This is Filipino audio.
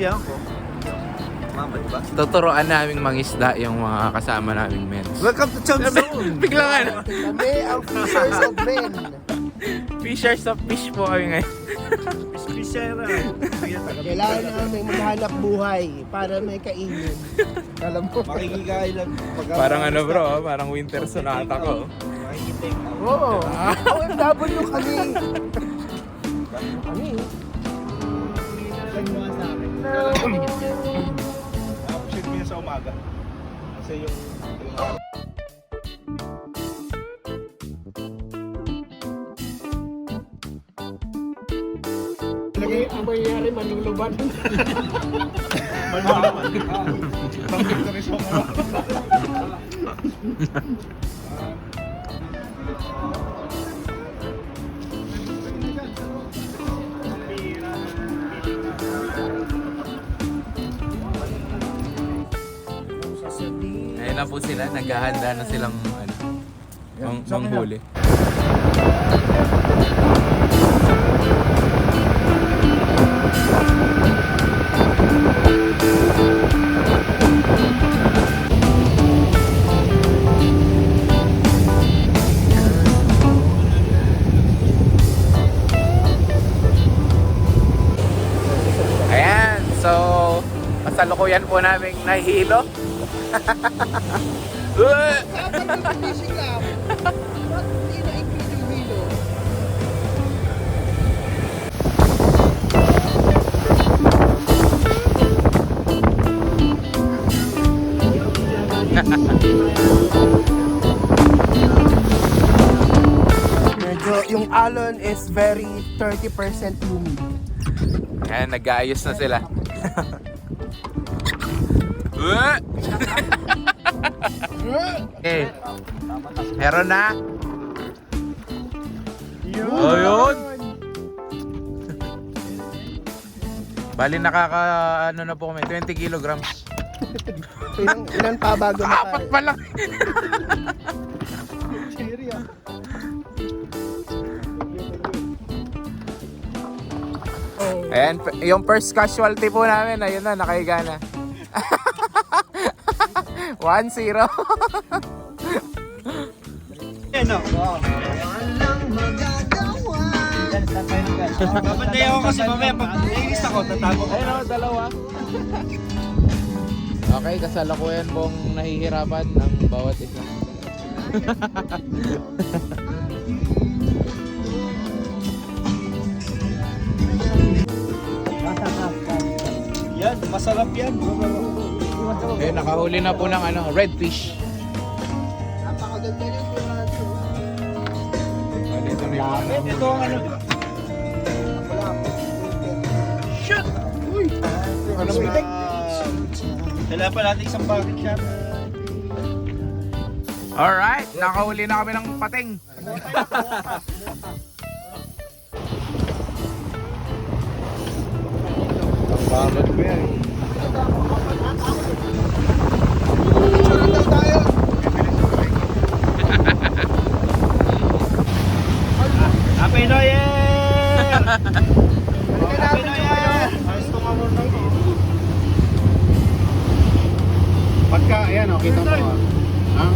Yan ko. Mama, diba? Tuturuan naming mangisda yung mga kasama naming men. Welcome to Chum Zone! Biglang ano? Kami ang fishers of men. Fishers of fish po kami ngayon. Fischera. Kailangan namin maghanap buhay para may kainin. Alam mo? Makikikain lang. Parang ano bro, parang winter sonata ko. Makikitake out. Oo. OFW kami. Kami. Nagmuha sa akin. Appreciate ko yun sa umaga. Kasi yung Lagi ang mangyayari, manluluban. malalaman. Pang victory song. Ayun na po sila, naghahanda na silang ano, manghuli. Ayan, so kasalukuyan po namin nahihilo. Dapat yung fishing lang. Ba't hindi na hilo? Medyo yung alon is very 30% humid. Ayan, nag-aayos na sila. Okay. Meron na. Oh, yun. Bali nakaka ano na po kami, 20 kilograms. Ilan pa bago Apat pa lang. Ayan, yung first casualty po namin, ayun na, nakahiga na. 1-0. Ano? Babantay ako kasi mamaya pag nainis ako, tatago ko. Ayun o, dalawa. Okay, kasalukuyan pong nahihirapan ng bawat isa. Yan, masarap yan. Okay, nakahuli na po ng ano, redfish. Napakaganda yung piraso. Dito na yung ano. Ito ang ano. Shoot! Uy! Ano ba? Kailangan pa natin isang bucket shot. Alright, nakahuli na kami ng pating. Bakit ba yan? Happy New Year! Happy New Year! Ayos to nga muna. Pagka, ayan o, kita mo. Ang